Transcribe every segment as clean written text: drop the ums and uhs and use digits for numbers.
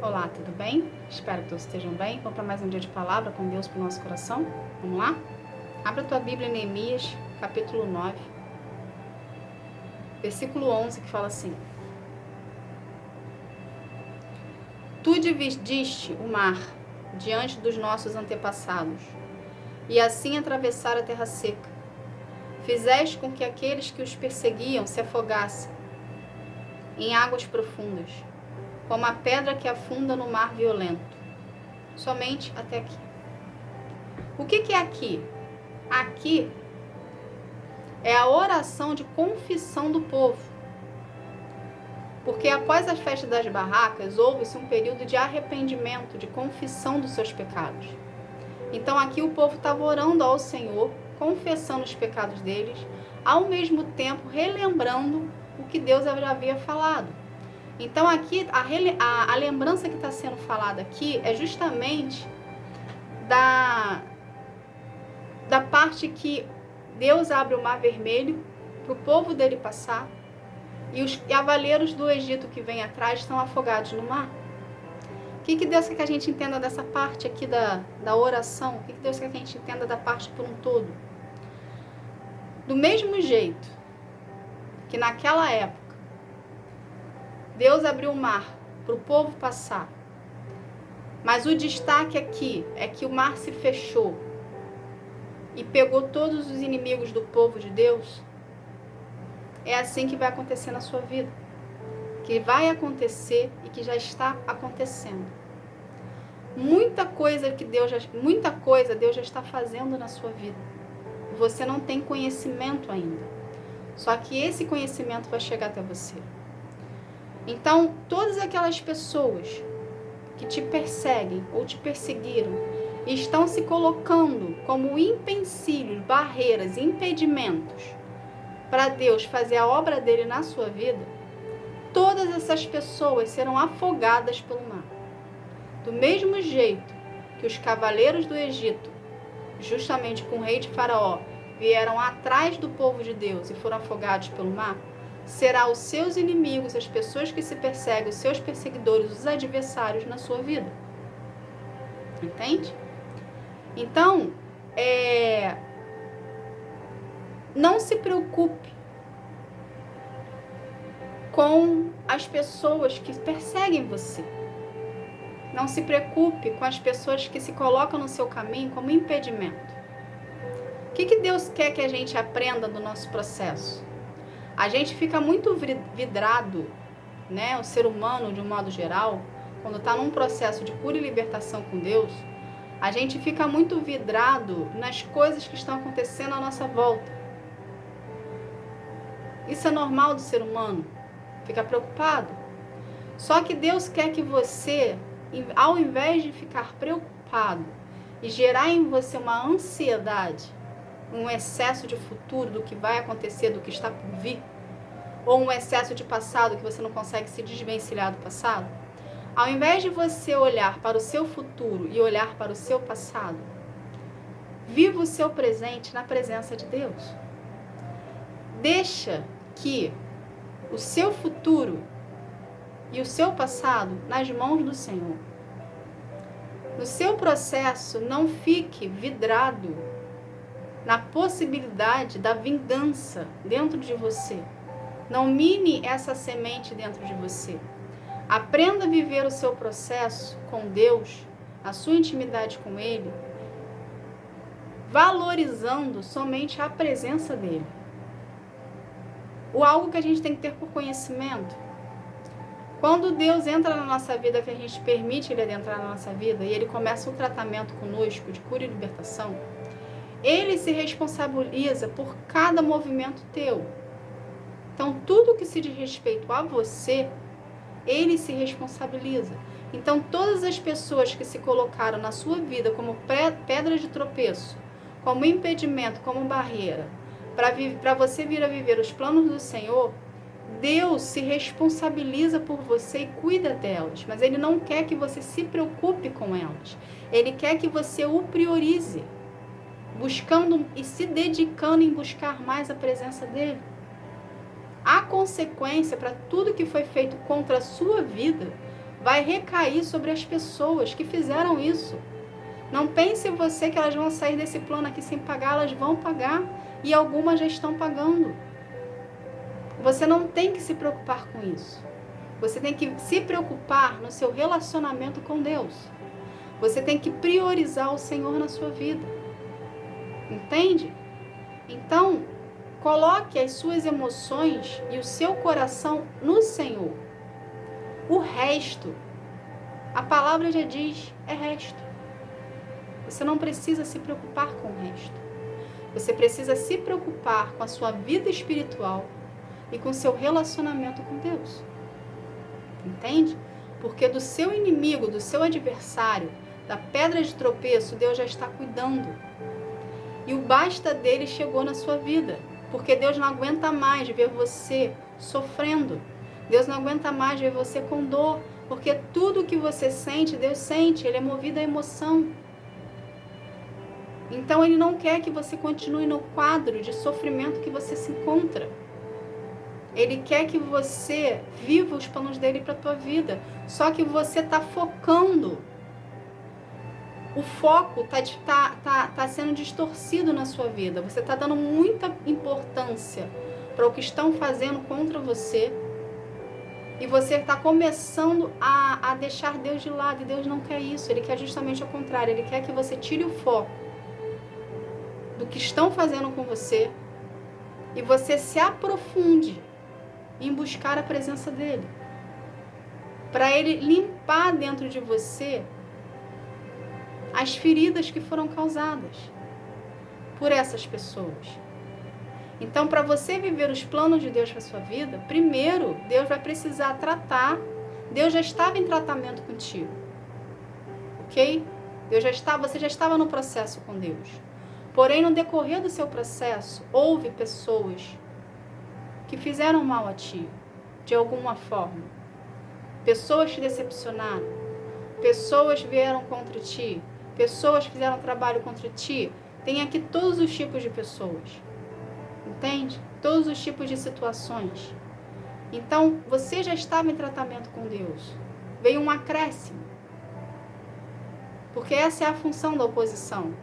Olá, tudo bem? Espero que todos estejam bem. Vamos para mais um dia de palavra com Deus para o nosso coração? Vamos lá? Abra a tua Bíblia em Neemias, capítulo 9, versículo 11, que fala assim: Tu dividiste o mar diante dos nossos antepassados, e assim atravessaram a terra seca. Fizeste com que aqueles que os perseguiam se afogassem em águas profundas, como a pedra que afunda no mar violento. Somente até aqui. O que é aqui? Aqui é a oração de confissão do povo. Porque após a festa das barracas, houve-se um período de arrependimento, de confissão dos seus pecados. Então aqui o povo estava orando ao Senhor, confessando os pecados deles, ao mesmo tempo relembrando o que Deus já havia falado. Então aqui a lembrança que está sendo falada aqui é justamente da parte que Deus abre o mar vermelho para o povo dele passar, e os cavaleiros do Egito que vêm atrás estão afogados no mar. O que Deus quer que a gente entenda dessa parte aqui da oração? O que Deus quer que a gente entenda da parte por um todo? Do mesmo jeito que naquela época Deus abriu o mar para o povo passar, mas o destaque aqui é que o mar se fechou e pegou todos os inimigos do povo de Deus. É assim que vai acontecer na sua vida, que vai acontecer e que já está acontecendo. Muita coisa Deus já está fazendo na sua vida. Você não tem conhecimento ainda. Só que esse conhecimento vai chegar até você. Então, todas aquelas pessoas que te perseguem ou te perseguiram e estão se colocando como empecilhos, barreiras, impedimentos para Deus fazer a obra dele na sua vida, todas essas pessoas serão afogadas pelo mar. Do mesmo jeito que os cavaleiros do Egito, justamente com o rei de Faraó, vieram atrás do povo de Deus e foram afogados pelo mar, será os seus inimigos, as pessoas que se perseguem, os seus perseguidores, os adversários na sua vida. Entende? Então, não se preocupe com as pessoas que perseguem você. Não se preocupe com as pessoas que se colocam no seu caminho como impedimento. O que Deus quer que a gente aprenda do nosso processo? A gente fica muito vidrado, né? O ser humano, de um modo geral, quando está num processo de cura e libertação com Deus, a gente fica muito vidrado nas coisas que estão acontecendo à nossa volta. Isso é normal do ser humano, fica preocupado. Só que Deus quer que você, ao invés de ficar preocupado e gerar em você uma ansiedade, um excesso de futuro, do que vai acontecer, do que está por vir, ou um excesso de passado que você não consegue se desvencilhar do passado, ao invés de você olhar para o seu futuro e olhar para o seu passado, viva o seu presente na presença de Deus. Deixa que o seu futuro e o seu passado nas mãos do Senhor. No seu processo, não fique vidrado na possibilidade da vingança dentro de você. Não mine essa semente dentro de você. Aprenda a viver o seu processo com Deus, a sua intimidade com Ele, valorizando somente a presença dEle. Algo que a gente tem que ter por conhecimento. Quando Deus entra na nossa vida, que a gente permite Ele adentrar na nossa vida, e Ele começa o tratamento conosco de cura e libertação, Ele se responsabiliza por cada movimento teu. Então, tudo que se diz respeito a você, Ele se responsabiliza. Então, todas as pessoas que se colocaram na sua vida como pedra de tropeço, como impedimento, como barreira, para você vir a viver os planos do Senhor, Deus se responsabiliza por você e cuida delas. Mas Ele não quer que você se preocupe com elas. Ele quer que você o priorize, buscando e se dedicando em buscar mais a presença dEle. A consequência para tudo que foi feito contra a sua vida vai recair sobre as pessoas que fizeram isso. Não pense você que elas vão sair desse plano aqui sem pagar, elas vão pagar, e algumas já estão pagando. Você não tem que se preocupar com isso. Você tem que se preocupar no seu relacionamento com Deus. Você tem que priorizar o Senhor na sua vida. Entende? Então, coloque as suas emoções e o seu coração no Senhor. O resto, a palavra já diz, é resto. Você não precisa se preocupar com o resto. Você precisa se preocupar com a sua vida espiritual e com o seu relacionamento com Deus. Entende? Porque do seu inimigo, do seu adversário, da pedra de tropeço, Deus já está cuidando. E o basta dele chegou na sua vida. Porque Deus não aguenta mais ver você sofrendo. Deus não aguenta mais ver você com dor. Porque tudo que você sente, Deus sente. Ele é movido à emoção. Então, Ele não quer que você continue no quadro de sofrimento que você se encontra. Ele quer que você viva os planos dele para a tua vida. Só que você está focando. O foco tá sendo distorcido na sua vida. Você está dando muita importância para o que estão fazendo contra você. E você está começando a deixar Deus de lado. E Deus não quer isso. Ele quer justamente o contrário. Ele quer que você tire o foco do que estão fazendo com você e você se aprofunde em buscar a presença dele. Para ele limpar dentro de você as feridas que foram causadas por essas pessoas. Então, para você viver os planos de Deus para sua vida, primeiro, Deus vai precisar tratar. Deus já estava em tratamento contigo. Ok? Você já estava no processo com Deus. Porém, no decorrer do seu processo, houve pessoas que fizeram mal a ti, de alguma forma. Pessoas te decepcionaram. Pessoas vieram contra ti. Pessoas fizeram trabalho contra ti. Tem aqui todos os tipos de pessoas. Entende? Todos os tipos de situações. Então, você já estava em tratamento com Deus. Veio um acréscimo. Porque essa é a função da oposição.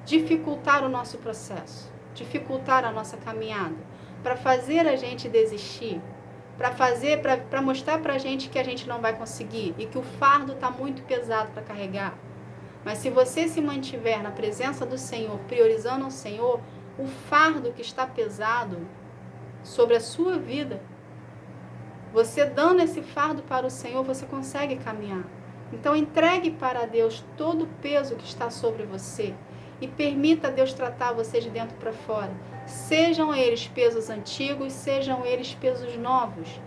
Dificultar o nosso processo. Dificultar a nossa caminhada. Para fazer a gente desistir. Para mostrar para a gente que a gente não vai conseguir. E que o fardo está muito pesado para carregar. Mas se você se mantiver na presença do Senhor, priorizando o Senhor, o fardo que está pesado sobre a sua vida, você dando esse fardo para o Senhor, você consegue caminhar. Então entregue para Deus todo o peso que está sobre você e permita Deus tratar você de dentro para fora. Sejam eles pesos antigos, sejam eles pesos novos.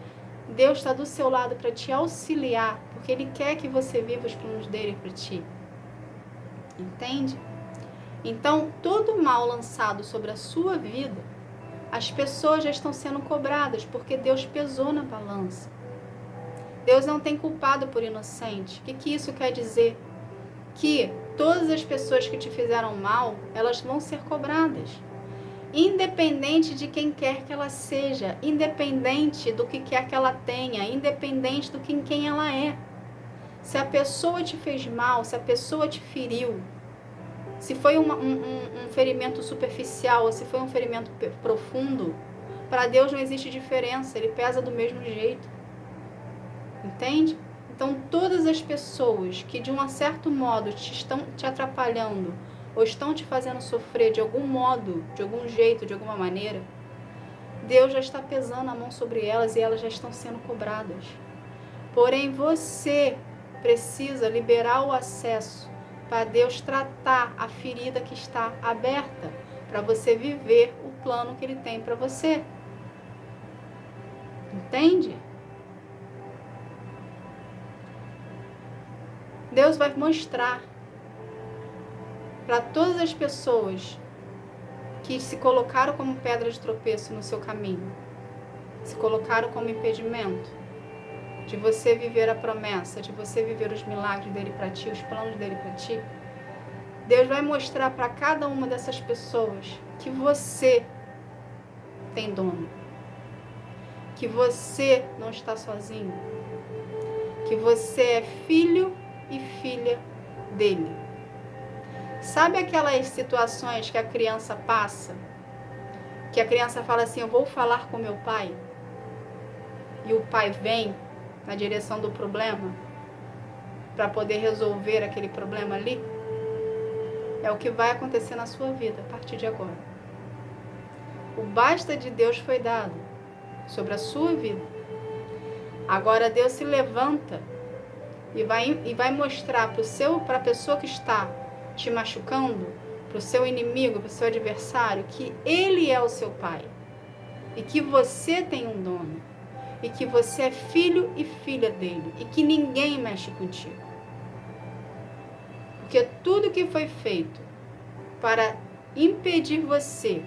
Deus está do seu lado para te auxiliar, porque Ele quer que você viva os planos dele para ti. Entende? Então, todo o mal lançado sobre a sua vida, as pessoas já estão sendo cobradas, porque Deus pesou na balança. Deus não tem culpado por inocente. O que isso quer dizer? Que todas as pessoas que te fizeram mal, elas vão ser cobradas. Independente de quem quer que ela seja, independente do que quer que ela tenha, independente do que em quem ela é. Se a pessoa te fez mal, se a pessoa te feriu, se foi um ferimento superficial ou se foi um ferimento profundo, para Deus não existe diferença, Ele pesa do mesmo jeito. Entende? Então, todas as pessoas que de um certo modo estão te atrapalhando ou estão te fazendo sofrer de algum modo, de algum jeito, de alguma maneira, Deus já está pesando a mão sobre elas e elas já estão sendo cobradas. Porém, você precisa liberar o acesso para Deus tratar a ferida que está aberta, para você viver o plano que Ele tem para você. Entende? Deus vai mostrar para todas as pessoas que se colocaram como pedra de tropeço no seu caminho, se colocaram como impedimento de você viver a promessa, de você viver os milagres dele para ti, os planos dele para ti. Deus vai mostrar para cada uma dessas pessoas que você tem dono, que você não está sozinho, que você é filho e filha dele. Sabe aquelas situações que a criança passa? Que a criança fala assim, eu vou falar com meu pai. E o pai vem na direção do problema para poder resolver aquele problema ali? É o que vai acontecer na sua vida a partir de agora. O basta de Deus foi dado sobre a sua vida. Agora Deus se levanta e vai mostrar para a pessoa que está te machucando, para o seu inimigo, para o seu adversário, que ele é o seu pai e que você tem um dono e que você é filho e filha dele e que ninguém mexe contigo. Porque tudo que foi feito para impedir você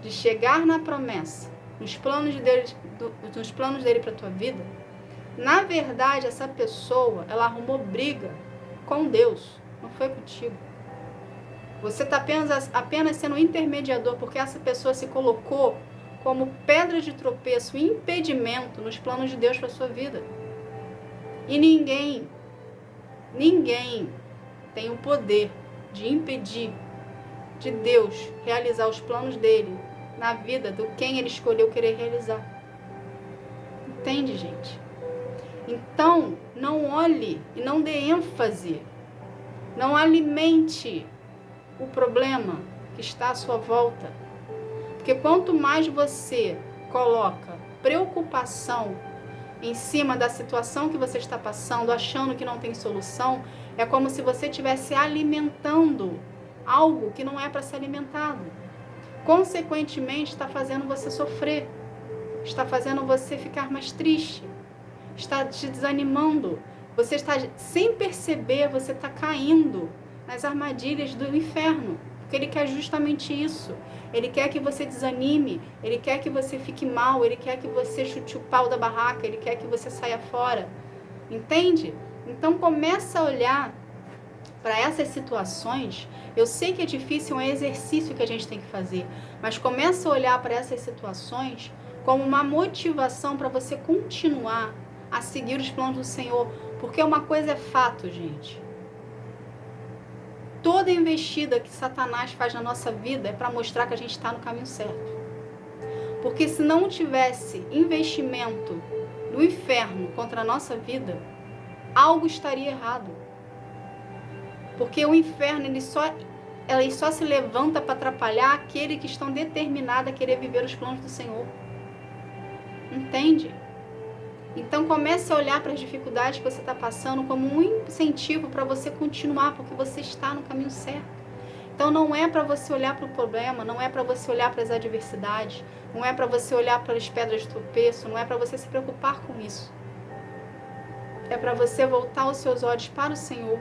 de chegar na promessa, nos planos dele para a tua vida, na verdade, essa pessoa, ela arrumou briga com Deus, não foi contigo. Você está apenas sendo um intermediador, porque essa pessoa se colocou como pedra de tropeço, impedimento nos planos de Deus para a sua vida. E ninguém tem o poder de impedir de Deus realizar os planos dele na vida do quem ele escolheu querer realizar. Entende, gente? Então, não olhe e não dê ênfase, não alimente o problema que está à sua volta. Porque quanto mais você coloca preocupação em cima da situação que você está passando, achando que não tem solução, é como se você estivesse alimentando algo que não é para ser alimentado. Consequentemente, está fazendo você sofrer, está fazendo você ficar mais triste, está te desanimando. Você está, sem perceber, você está caindo nas armadilhas do inferno, porque ele quer justamente isso. Ele quer que você desanime, ele quer que você fique mal, ele quer que você chute o pau da barraca, ele quer que você saia fora. Entende? Então começa a olhar para essas situações. Eu sei que é difícil, é um exercício que a gente tem que fazer, mas começa a olhar para essas situações como uma motivação para você continuar a seguir os planos do Senhor, porque uma coisa é fato, gente. Toda investida que Satanás faz na nossa vida é para mostrar que a gente está no caminho certo. Porque se não tivesse investimento do inferno contra a nossa vida, algo estaria errado. Porque o inferno ele só se levanta para atrapalhar aqueles que estão determinados a querer viver os planos do Senhor. Entende? Então comece a olhar para as dificuldades que você está passando como um incentivo para você continuar, porque você está no caminho certo. Então não é para você olhar para o problema, não é para você olhar para as adversidades, não é para você olhar para as pedras de tropeço, não é para você se preocupar com isso. É para você voltar os seus olhos para o Senhor,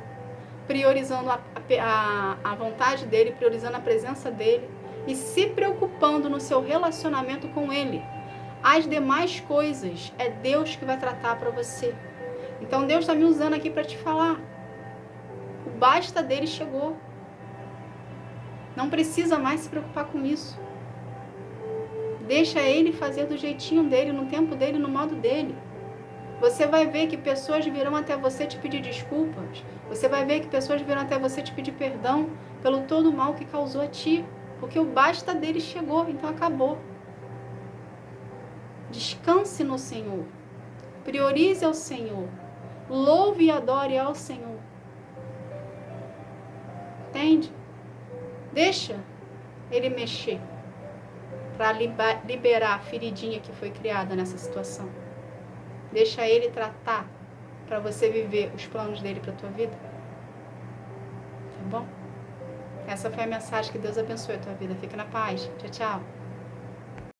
priorizando a vontade dele, priorizando a presença dele e se preocupando no seu relacionamento com ele. As demais coisas é Deus que vai tratar para você. Então Deus está me usando aqui para te falar. O basta dele chegou. Não precisa mais se preocupar com isso. Deixa ele fazer do jeitinho dele, no tempo dele, no modo dele. Você vai ver que pessoas virão até você te pedir desculpas. Você vai ver que pessoas virão até você te pedir perdão pelo todo o mal que causou a ti. Porque o basta dele chegou, então acabou. Descanse no Senhor. Priorize ao Senhor. Louve e adore ao Senhor. Entende? Deixa ele mexer para liberar a feridinha que foi criada nessa situação. Deixa ele tratar para você viver os planos dele para a tua vida. Tá bom? Essa foi a mensagem. Que Deus abençoe a tua vida. Fica na paz. Tchau, tchau.